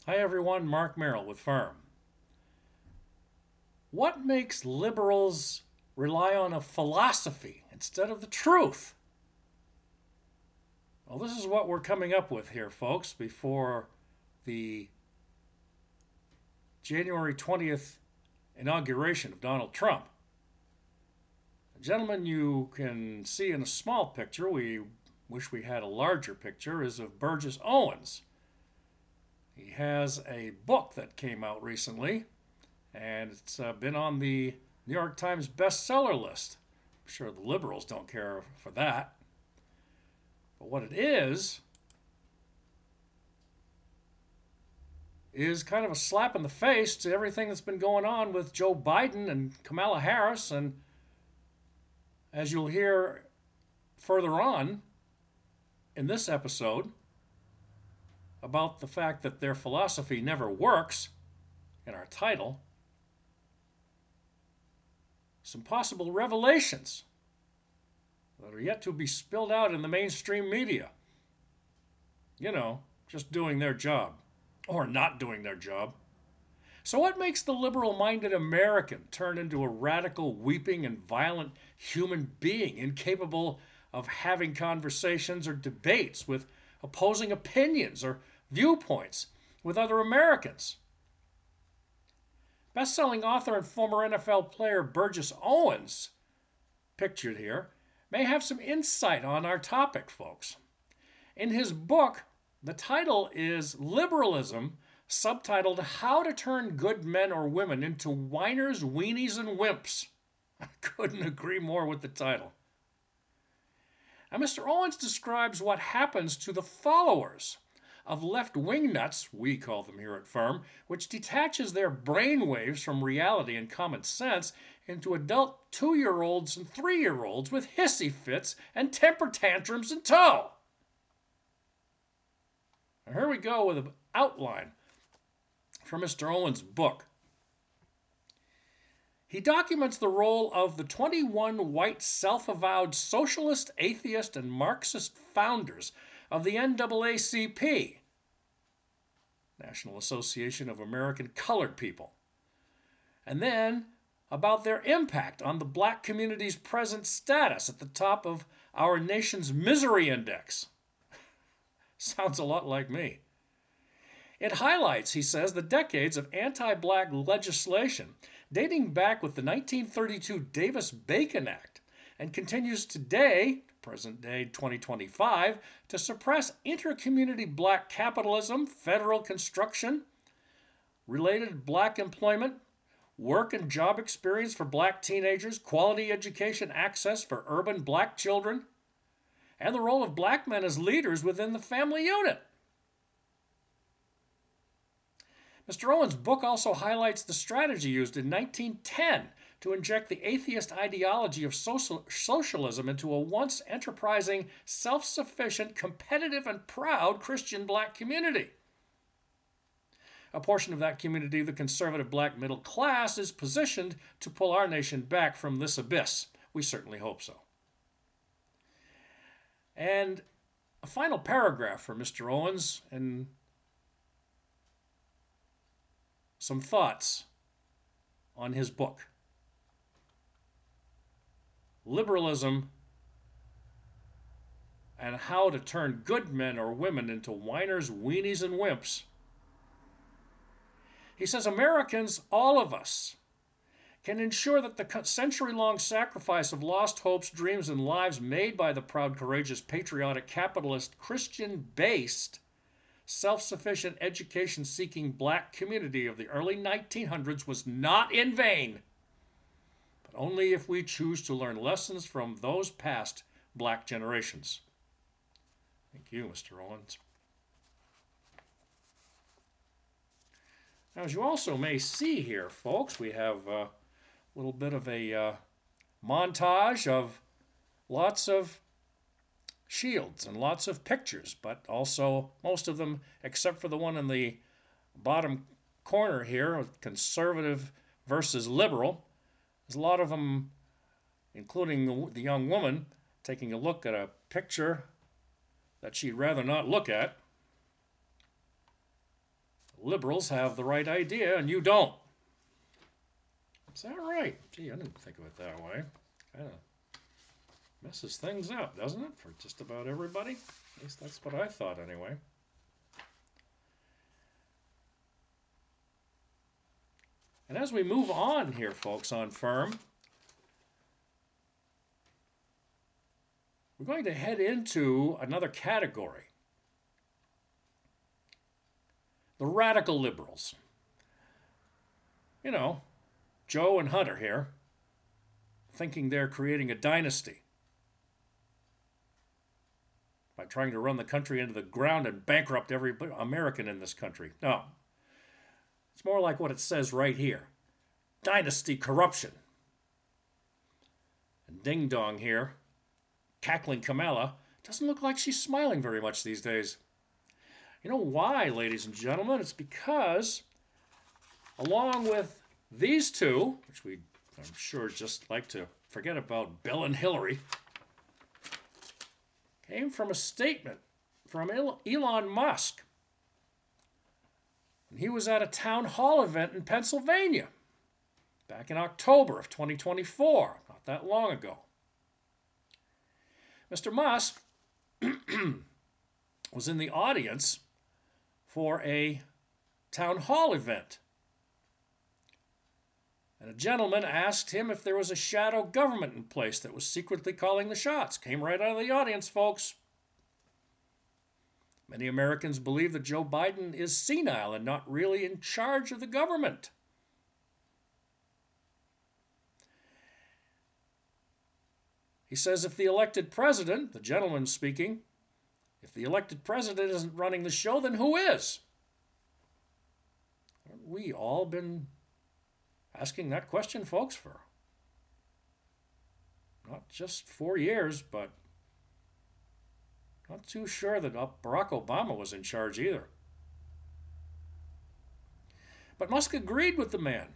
Hi everyone, Mark Merrill with Firm. What makes liberals rely on a philosophy instead of the truth? Well, this is what we're coming up with here, folks, before the January 20th inauguration of Donald Trump. The gentleman you can see in a small picture, we wish we had a larger picture, is of Burgess Owens. He has a book that came out recently, and it's been on the New York Times bestseller list. I'm sure the liberals don't care for that. But what it is kind of a slap in the face to everything that's been going on with Joe Biden and Kamala Harris. And as you'll hear further on in this episode about the fact that their philosophy never works in our title, some possible revelations that are yet to be spilled out in the mainstream media. You know, just doing their job or not doing their job. So, what makes the liberal minded American turn into a radical, weeping, and violent human being incapable of having conversations or debates with opposing opinions or viewpoints with other Americans? Best-selling author and former NFL player Burgess Owens, pictured here, may have some insight on our topic, folks. In his book, the title is Liberalism, subtitled How to Turn Good Men or Women into Whiners, Weenies and Wimps. I couldn't agree more with the title. Now, Mr. Owens describes what happens to the followers of left-wing nuts, we call them here at Firm, which detaches their brainwaves from reality and common sense into adult 2-year-olds and 3-year-olds with hissy fits and temper tantrums in tow. Now, here we go with an outline from Mr. Owens' book. He documents the role of the 21 white self-avowed socialist, atheist, and Marxist founders of the NAACP, National Association of American Colored People, and then about their impact on the black community's present status at the top of our nation's misery index. Sounds a lot like me. It highlights, he says, the decades of anti-black legislation dating back with the 1932 Davis-Bacon Act and continues today, present day 2025, to suppress inter-community black capitalism, federal construction, related black employment, work and job experience for black teenagers, quality education access for urban black children, and the role of black men as leaders within the family unit. Mr. Owens' book also highlights the strategy used in 1910 to inject the atheist ideology of socialism into a once enterprising, self-sufficient, competitive, and proud Christian black community. A portion of that community, the conservative black middle class, is positioned to pull our nation back from this abyss. We certainly hope so. And a final paragraph for Mr. Owens and some thoughts on his book. Liberalism and how to turn good men or women into whiners, weenies, and wimps. He says Americans, all of us, can ensure that the century-long sacrifice of lost hopes, dreams, and lives made by the proud, courageous, patriotic, capitalist, Christian-based, self-sufficient, education-seeking black community of the early 1900s was not in vain, but only if we choose to learn lessons from those past black generations. Thank you, Mr. Owens. Now, as you also may see here, folks, we have a little bit of a montage of lots of shields and lots of pictures, but also most of them, except for the one in the bottom corner here, conservative versus liberal. There's a lot of them, including the young woman, taking a look at a picture that she'd rather not look at. liberals have the right idea and you don't. Is that right? Gee, I didn't think of it that way. Kind of messes things up, doesn't it? For just about everybody. At least that's what I thought anyway. And as we move on here, folks, on Firm, we're going to head into another category. The radical liberals. You know, Joe and Hunter here, thinking they're creating a dynasty by trying to run the country into the ground and bankrupt every American in this country. No. It's more like what it says right here. Dynasty corruption. And Ding Dong here, cackling Kamala, doesn't look like she's smiling very much these days. You know why, ladies and gentlemen? It's because, along with these two, which we, I'm sure, just like to forget about Bill and Hillary, came from a statement from Elon Musk. And he was at a town hall event in Pennsylvania back in October of 2024, not that long ago. Mr. Musk was in the audience for a town hall event. And a gentleman asked him if there was a shadow government in place that was secretly calling the shots. Came right out of the audience, folks. Many Americans believe that Joe Biden is senile and not really in charge of the government. He says if the elected president, the gentleman speaking, if the elected president isn't running the show, then who is? Haven't we all been asking that question, folks, for not just 4 years, but not too sure that Barack Obama was in charge either. But Musk agreed with the man.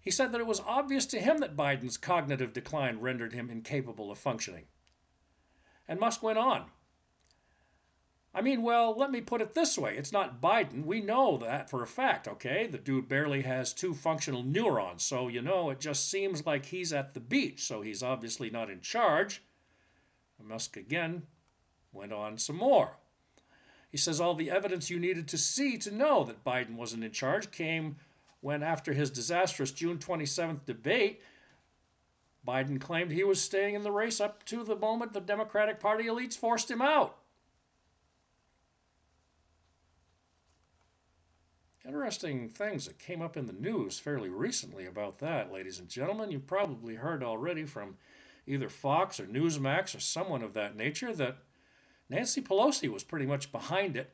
He said that it was obvious to him that Biden's cognitive decline rendered him incapable of functioning. And Musk went on. I mean, well, let me put it this way. It's not Biden. We know that for a fact, okay? The dude barely has 2 functional neurons. So, you know, it just seems like he's at the beach. So he's obviously not in charge. And Musk again went on some more. He says all the evidence you needed to see to know that Biden wasn't in charge came when, after his disastrous June 27th debate, Biden claimed he was staying in the race up to the moment the Democratic Party elites forced him out. Interesting things that came up in the news fairly recently about that, ladies and gentlemen. You probably heard already from either Fox or Newsmax or someone of that nature that Nancy Pelosi was pretty much behind it,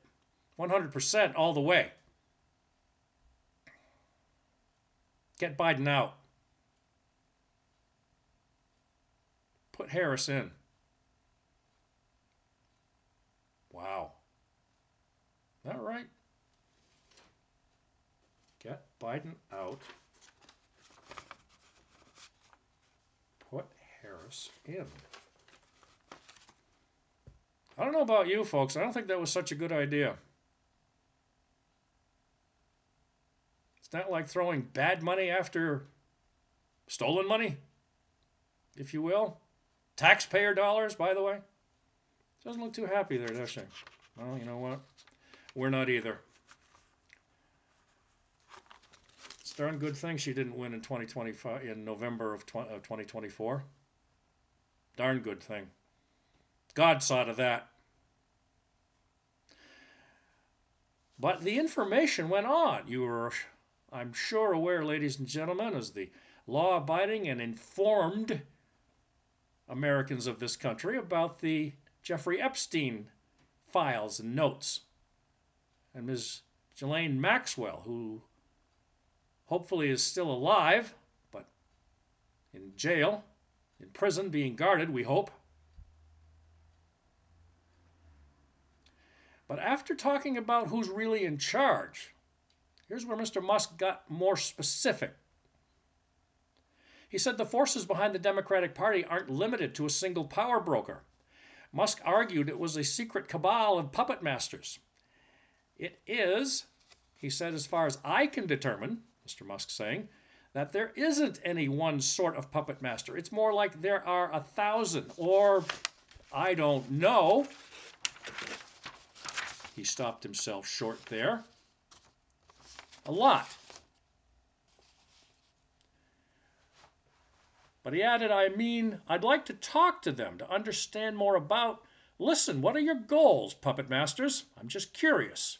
100% all the way. Get Biden out. Put Harris in. Wow. Is that right? Get Biden out. Put Harris in. I don't know about you folks. I don't think that was such a good idea. It's not like throwing bad money after stolen money, if you will. Taxpayer dollars, by the way. Doesn't look too happy there, does she? Well, you know what? We're not either. It's a darn good thing she didn't win in 2025, in November of 2024. Darn good thing. God saw to that. But the information went on. You were, I'm sure, aware, ladies and gentlemen, as the law-abiding and informed Americans of this country about the Jeffrey Epstein files and notes. And Ms. Ghislaine Maxwell, who hopefully is still alive, but in jail, in prison, being guarded, we hope. But after talking about who's really in charge, here's where Mr. Musk got more specific. He said the forces behind the Democratic Party aren't limited to a single power broker. Musk argued it was a secret cabal of puppet masters. It is He said, as far as I can determine, Mr. Musk saying, that there isn't any one sort of puppet master. It's more like there are 1,000, or I don't know. He stopped himself short there. A lot. But he added, I'd like to talk to them to understand more about. Listen, what are your goals, puppet masters? I'm just curious.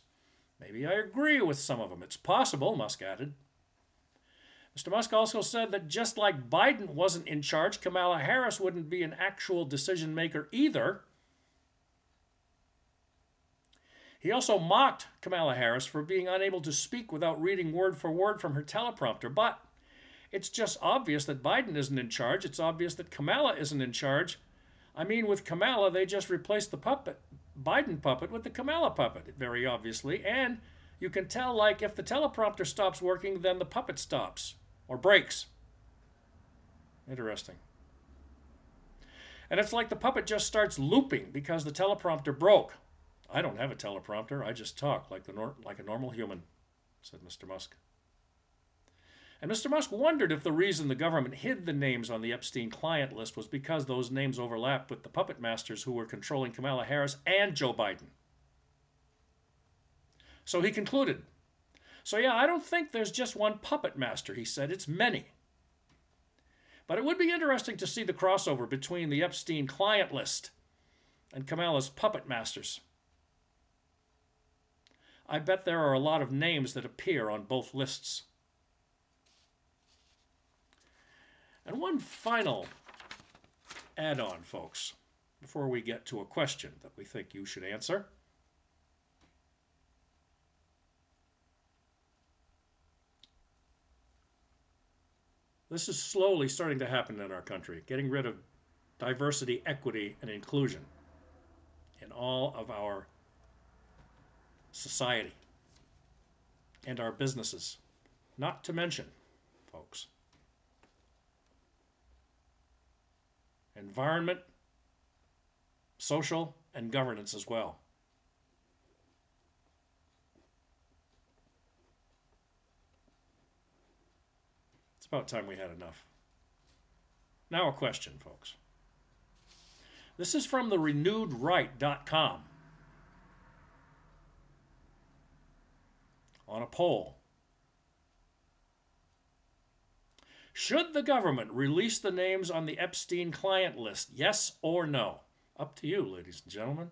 Maybe I agree with some of them. It's possible, Musk added. Mr. Musk also said that just like Biden wasn't in charge, Kamala Harris wouldn't be an actual decision maker either. He also mocked Kamala Harris for being unable to speak without reading word for word from her teleprompter. But it's just obvious that Biden isn't in charge. It's obvious that Kamala isn't in charge. With Kamala, they just replaced the Biden puppet with the Kamala puppet, very obviously. And you can tell, like, if the teleprompter stops working, then the puppet stops or breaks. Interesting. And it's like the puppet just starts looping because the teleprompter broke. I don't have a teleprompter. I just talk like a normal human, said Mr. Musk. And Mr. Musk wondered if the reason the government hid the names on the Epstein client list was because those names overlapped with the puppet masters who were controlling Kamala Harris and Joe Biden. So he concluded, I don't think there's just one puppet master, he said. It's many. But it would be interesting to see the crossover between the Epstein client list and Kamala's puppet masters. I bet there are a lot of names that appear on both lists. And one final add-on, folks, before we get to a question that we think you should answer. This is slowly starting to happen in our country, getting rid of diversity, equity, and inclusion in all of our society and our businesses. Not to mention, folks, environment, social, and governance as well. It's about time we had enough. Now a question, folks. This is from the renewedright.com. On a poll. Should the government release the names on the Epstein client list? Yes or no? Up to you, ladies and gentlemen.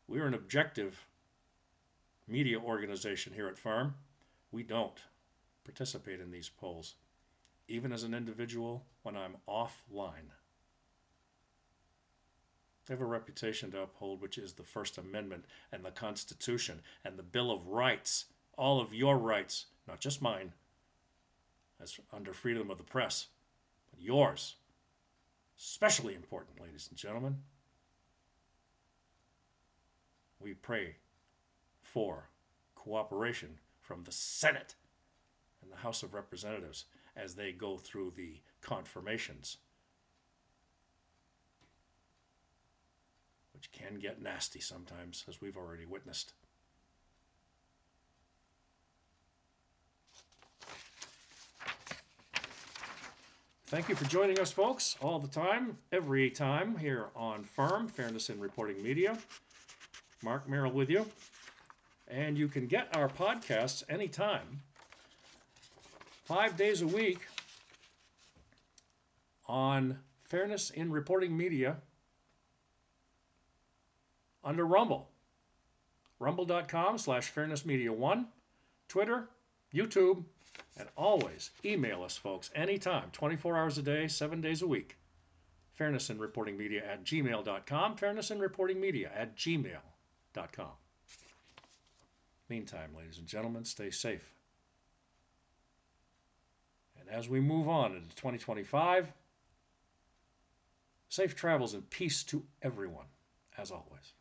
We're an objective media organization here at Farm. We don't participate in these polls, even as an individual when I'm offline. They have a reputation to uphold, which is the First Amendment and the Constitution and the Bill of Rights. All of your rights, not just mine, as under freedom of the press, but yours. Especially important, ladies and gentlemen. We pray for cooperation from the Senate and the House of Representatives as they go through the confirmations, which can get nasty sometimes, as we've already witnessed. Thank you for joining us, folks, all the time, every time, here on FIRM, Fairness in Reporting Media. Mark Merrill with you. And you can get our podcasts anytime, 5 days a week, on Fairness in Reporting Media under Rumble. Rumble.com/fairnessmedia1, Twitter, YouTube, and always email us, folks, anytime, 24 hours a day, 7 days a week. fairnessinreportingmedia@gmail.com, fairnessinreportingmedia@gmail.com. Meantime, ladies and gentlemen, stay safe. And as we move on into 2025, safe travels and peace to everyone, as always.